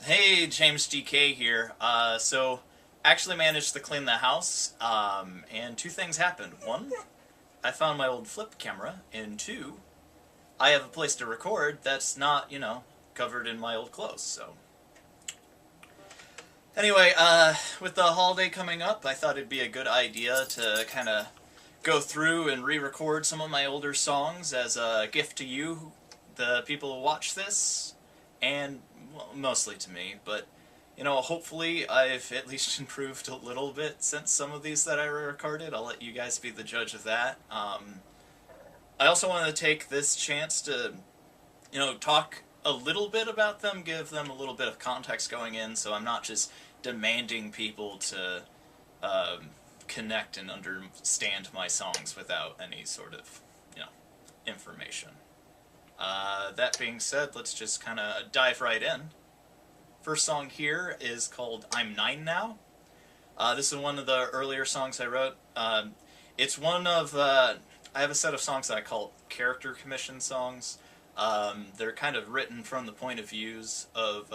Hey, James DK here. Actually managed to clean the house, and two things happened. One, I found my old flip camera, and two, I have a place to record that's not, covered in my old clothes, so. Anyway, with the holiday coming up, I thought it'd be a good idea to kind of go through and re-record some of my older songs as a gift to you, the people who watch this, and well, mostly to me, but hopefully I've at least improved a little bit since some of these that I recorded. I'll let you guys be the judge of that. I also want to take this chance to, talk a little bit about them, give them a little bit of context going in, so I'm not just demanding people to connect and understand my songs without any sort of, information. That being said, let's just kind of dive right in. First song here is called I'm 9 Now. This is one of the earlier songs I wrote. It's one of, I have a set of songs that I call character commission songs. They're kind of written from the point of views of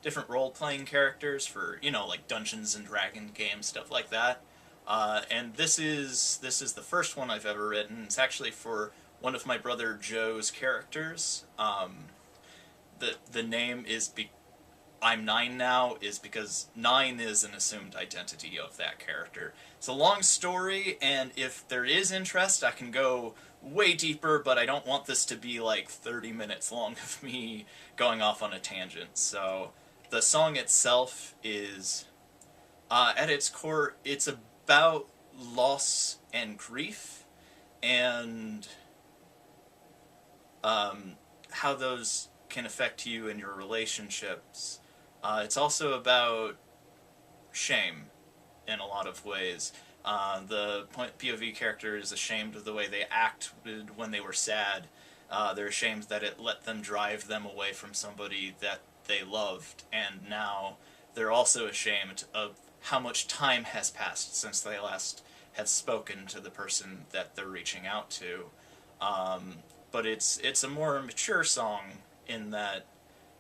different role-playing characters for, like Dungeons and Dragons games, stuff like that. And this is the first one I've ever written. It's actually for one of my brother Joe's characters. The name is I'm 9 Now is because 9 is an assumed identity of that character. It's a long story, and if there is interest, I can go way deeper, but I don't want this to be like 30 minutes long of me going off on a tangent. So the song itself is, at its core, it's about loss and grief, and how those can affect you in your relationships. It's also about shame in a lot of ways. The POV character is ashamed of the way they acted when they were sad. They're ashamed that it let them drive them away from somebody that they loved, and now they're also ashamed of how much time has passed since they last had spoken to the person that they're reaching out to. But it's a more mature song in that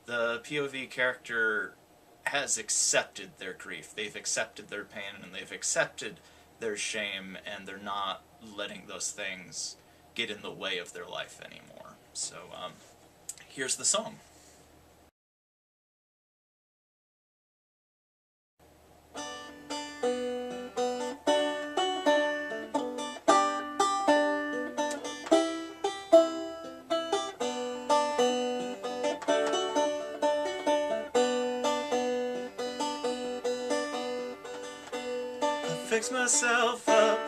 the POV character has accepted their grief. They've accepted their pain, and they've accepted their shame, and they're not letting those things get in the way of their life anymore. So, here's the song. Fix myself up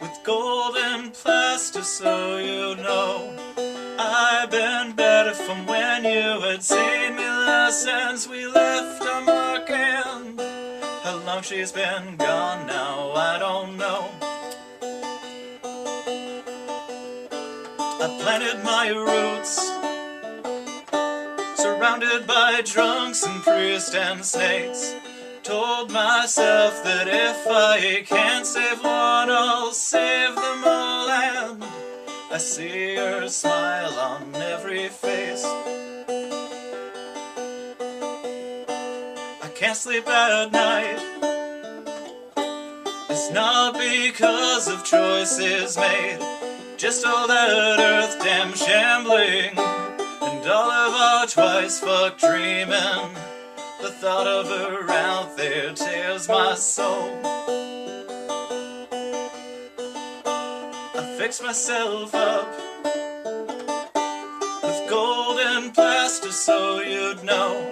with gold and plaster, so you know I've been better from when you had seen me last since we left our mark. And how long she's been gone now, I don't know. I planted my roots surrounded by drunks and priests and snakes. Told myself that if I can't save one, I'll save them all, and I see your smile on every face. I can't sleep at night. It's not because of choices made, just all that earth damn shambling, and all of our twice fucked dreaming. The thought of her out there tears my soul. I fix myself up with gold and plaster, so you'd know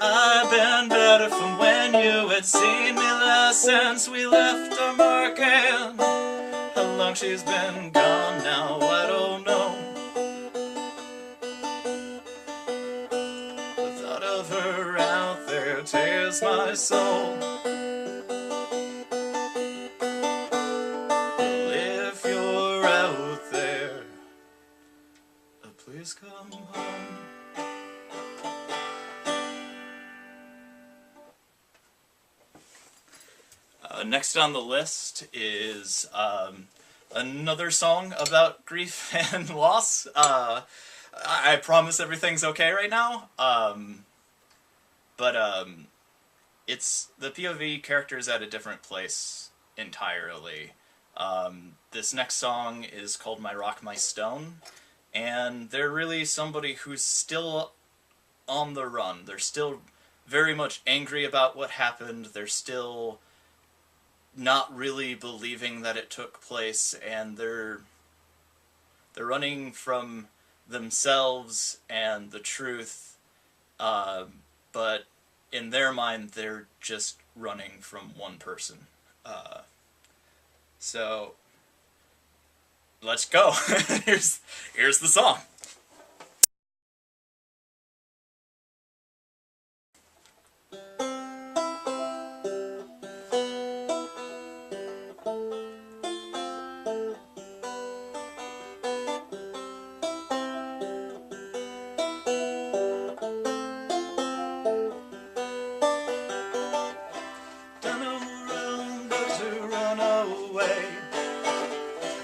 I've been better from when you had seen me last since we left our mark. And how long she's been gone now, I don't know. The thought of her out there tears my soul. Well, if you're out there, please come home. Next on the list is another song about grief and loss. I promise everything's okay right now. But it's the POV character is at a different place entirely. This next song is called "My Rock, My Stone," and they're really somebody who's still on the run. They're still very much angry about what happened. They're still not really believing that it took place, and they're running from themselves and the truth, but in their mind, they're just running from one person. So let's go. here's the song.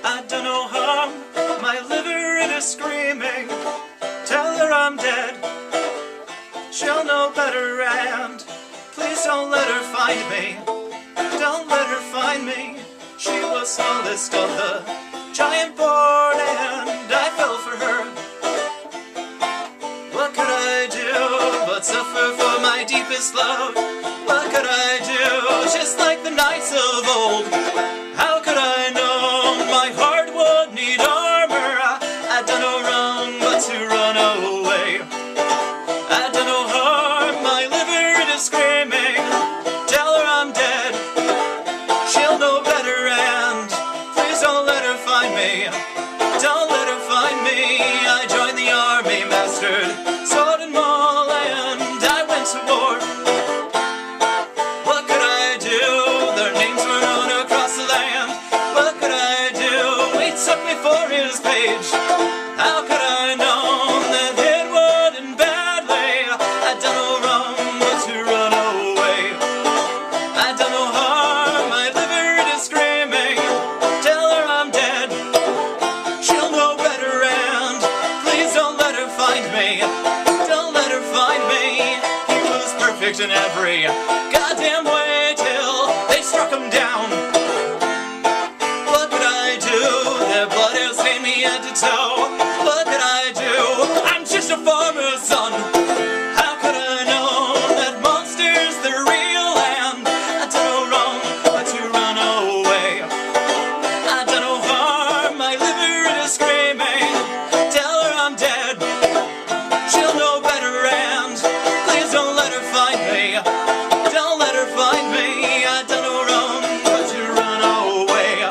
I done no harm, my liver it is screaming. Tell her I'm dead, she'll know better, and please don't let her find me. Don't let her find me. She was smallest of the giant board, and I fell for her. What could I do but suffer for my deepest love? What could I do, just like the knights of old? How could I know my heart would need armor? I done no wrong but to run away. I done no harm, my liver it is screaming. Tell her I'm dead, she'll know better, and please don't let her find me. Don't let her find me. I joined the army, mastered sword and maul, and I went to war. What could I do? Their names were known across the land. What could I do? He took me for his page. How could I know that it would end badly? I done no wrong but to run away. I done no harm, my liver it is screaming. Tell her I'm dead, she'll know better, and please don't let her find me. Don't let her find me. He was perfect in every goddamn way till they struck him down. What could I do? Their blood has stained me head to toe. What could I do? I'm just a farmer's son. How could I know that monsters they're real, and I done no wrong but to run away. I done no harm, my liver it is screaming. Tell her I'm dead, she'll know better, and please don't let her find me. Don't let her find me. I done no wrong but to run away.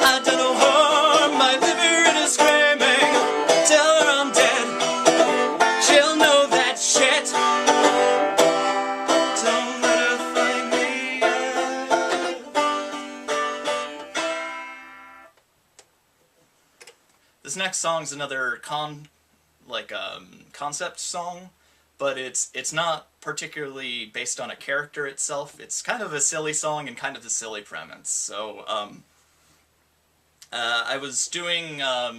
I done no harm, my liver it is screaming. Tell her I'm dead, she'll know that shit. Don't let her find me. This next song's another concept song, but it's not particularly based on a character itself. It's kind of a silly song and kind of a silly premise. So I was doing a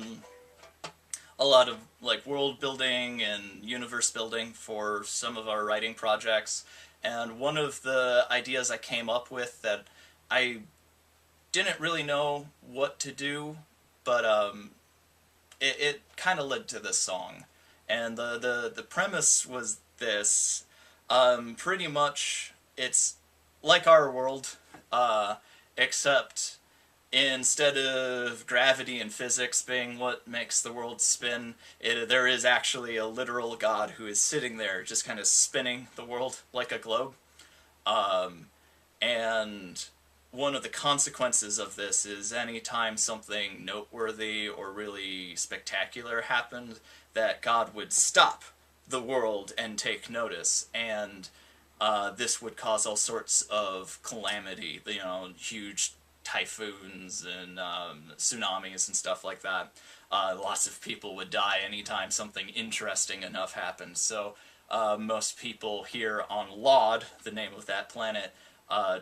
lot of like world building and universe building for some of our writing projects, and one of the ideas I came up with that I didn't really know what to do, but it kind of led to this song. And the premise was this. Pretty much, it's like our world, except instead of gravity and physics being what makes the world spin, there is actually a literal god who is sitting there just kind of spinning the world like a globe. And one of the consequences of this is anytime something noteworthy or really spectacular happened, that God would stop the world and take notice, and this would cause all sorts of calamity, huge typhoons and tsunamis and stuff like that. Lots of people would die anytime something interesting enough happened. So most people here on Laud, the name of that planet,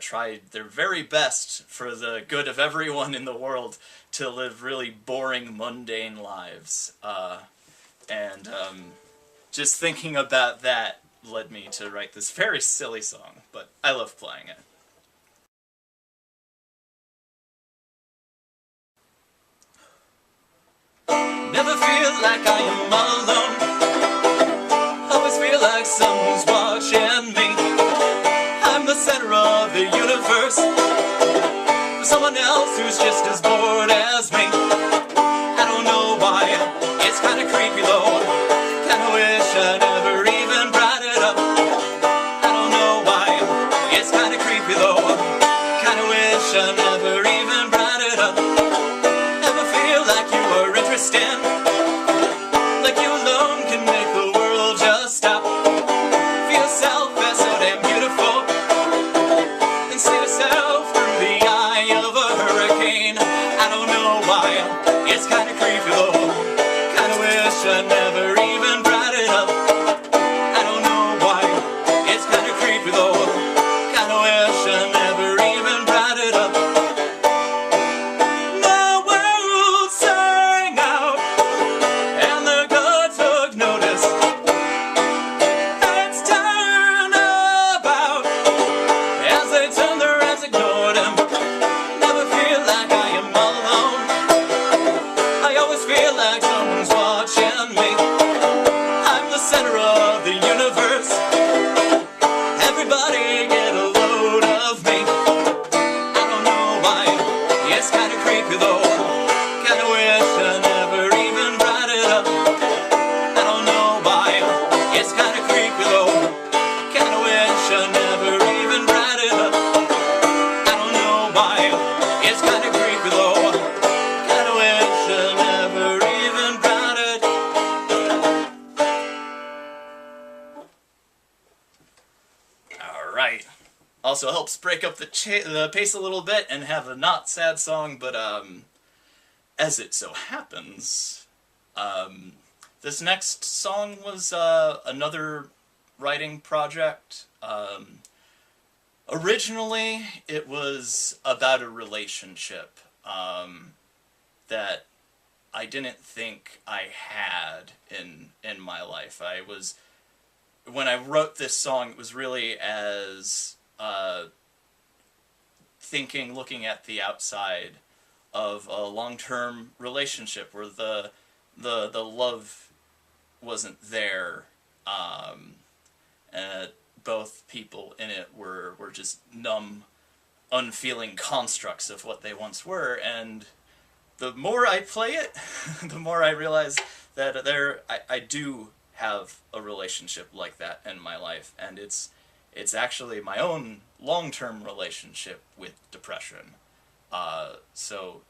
tried their very best for the good of everyone in the world to live really boring, mundane lives. And just thinking about that led me to write this very silly song, but I love playing it. Never feel like I am alone. Always feel like someone's watching me. I'm the center of the universe. Someone else who's just as bored as me. I don't know why, it's kinda creepy though. Kinda wish I never even brought it up. I don't know why, it's kinda creepy though. Kinda wish I never even brought it up. Never feel like you are interesting. Like you alone can make the world just stop. Feel yourself as so damn beautiful. And see yourself through the eye of a hurricane. I don't know why, it's kinda creepy though. Kinda wish I never even brought it up. I don't know why, it's kinda creepy though. Kinda wish I never even brought it up. The world sang out, and the gods took notice. Heads turn about, as they turn their heads, ignored him. Never feel like I am alone. I always feel like someone's watching me. I'm the center of the universe. Everybody get a load of me. I don't know why, it's kinda creepy though. Kinda wish I never even brought it up. I don't know why, it's kinda creepy though. Kinda wish I never even brought it up. I don't know why, it's kinda creepy though. Kinda wish I never even brought it. Alright. Also helps break up the pace a little bit and have a not sad song, but as it so happens, this next song was another writing project. Originally, it was about a relationship that I didn't think I had in my life. When I wrote this song, it was really as looking at the outside of a long-term relationship where the love wasn't there, and both people in it were just numb, unfeeling constructs of what they once were. And the more I play it, the more I realize that I do have a relationship like that in my life, and it's actually my own long-term relationship with depression. So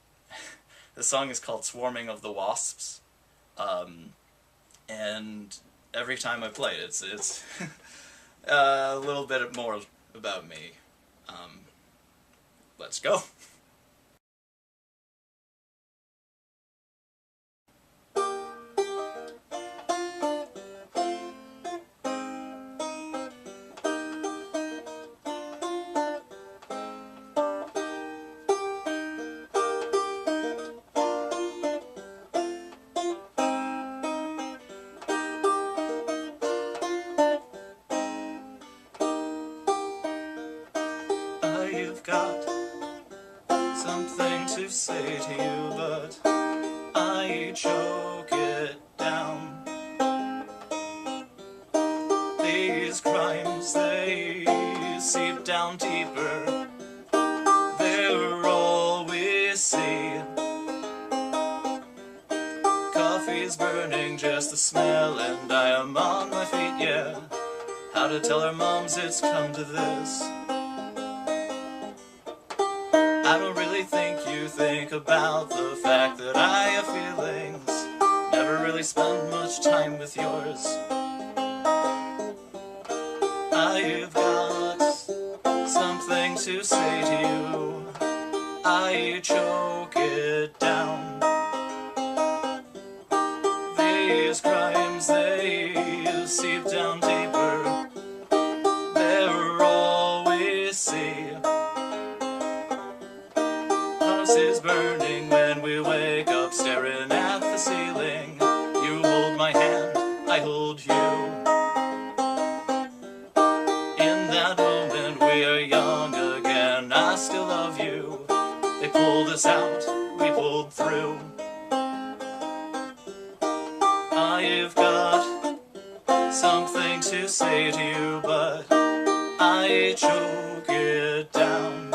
the song is called Swarming of the Wasps, and every time I play it, it's a little bit more about me. Let's go. I've got something to say to you, but I choke it down. These crimes, they seep down deeper. They're all we see. Coffee's burning, just the smell, and I am on my feet, yeah. How to tell our moms it's come to this. I don't really think you think about the fact that I have feelings. Never really spent much time with yours. I've got something to say to you. I choke it down. These crimes, they seep down deeper. They're all we see. House is burning when we wake up, staring at the ceiling. You hold my hand us out, we pulled through. I've got something to say to you, but I choke it down.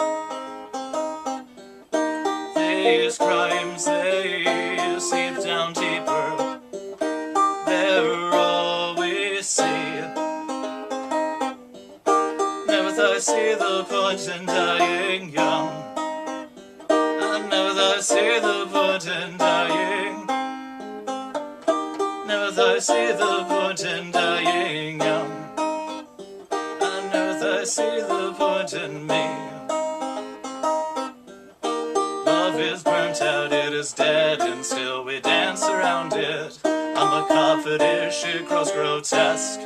These crimes, they seep down deeper. They're all we see. Never thought I'd see the point in dying young. I never thought I'd see the point in dying. Never thought I'd see the point in dying young. I never thought I'd see the point in me. Love is burnt out, it is dead, and still we dance around it. I'm a cacophonous, it grows grotesque.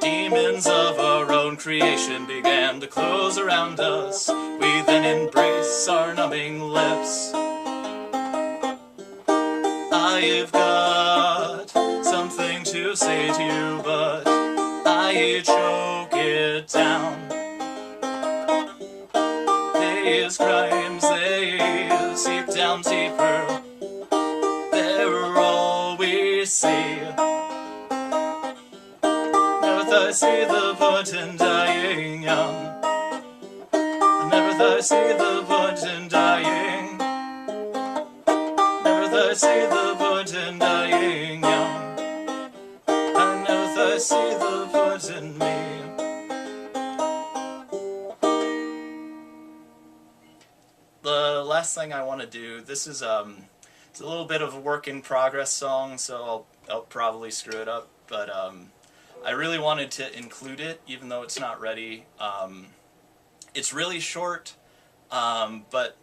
Demons of our own creation began to close around us. We then embrace our numbing lips. I've got something to say to you, but I choke it down. These crimes, they seep down deeper. They're all we see. Never thought I'd see the point in dying young. I never thought I'd see the point in dying. Never thought I'd see the point in dying young. I never thought I'd see the point in me. The last thing I want to do, this is it's a little bit of a work in progress song, so I'll probably screw it up, but I really wanted to include it, even though it's not ready. It's really short, but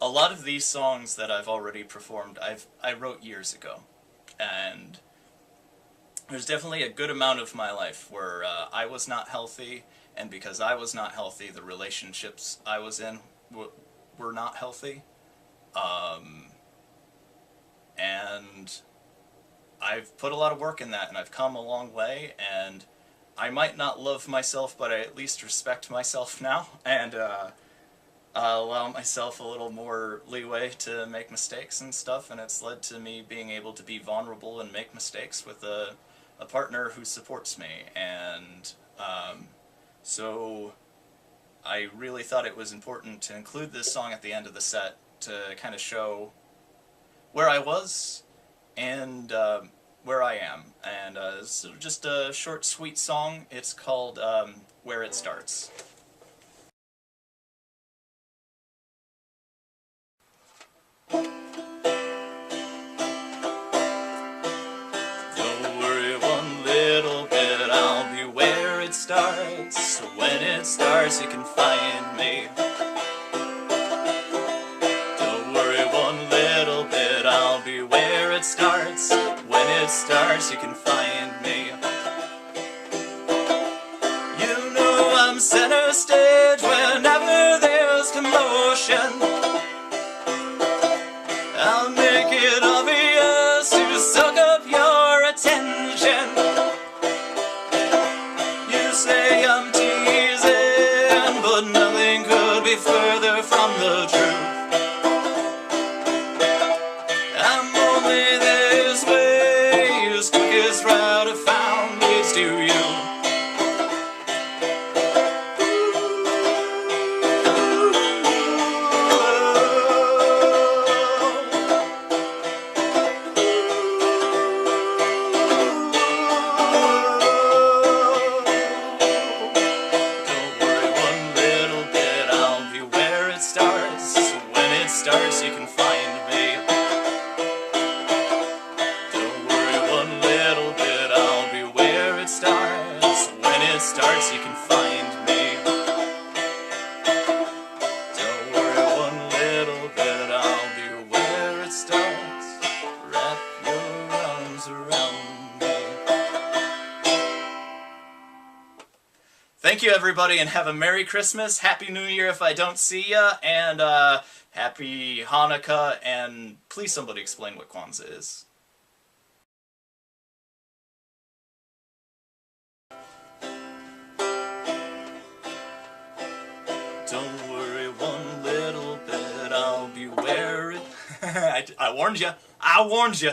a lot of these songs that I've already performed, I wrote years ago, and there's definitely a good amount of my life where I was not healthy, and because I was not healthy, the relationships I was in were not healthy, and I've put a lot of work in that, and I've come a long way, and I might not love myself, but I at least respect myself now, and allow myself a little more leeway to make mistakes and stuff, and it's led to me being able to be vulnerable and make mistakes with a partner who supports me, and so I really thought it was important to include this song at the end of the set to kind of show where I was and where I am. And it's just a short, sweet song. It's called Where It Starts. Don't worry one little bit, I'll be where it starts. When it starts, you can find me. Don't worry one little bit, I'll be where it starts. When it starts, you can find me. You know I'm center stage whenever there's commotion. I'll make it obvious to suck up your attention. You say I'm teasing, but nothing could be further from the truth. I'm only this way, as quickest route I found leads to you. Starts, you can find me. Don't worry one little bit, I'll be where it starts. When it starts, you can find me. Don't worry one little bit, I'll be where it starts. Wrap your arms around me. Thank you everybody, and have a Merry Christmas, Happy New Year if I don't see ya, and Happy Hanukkah, and please somebody explain what Kwanzaa is. Don't worry I warned you. I warned you.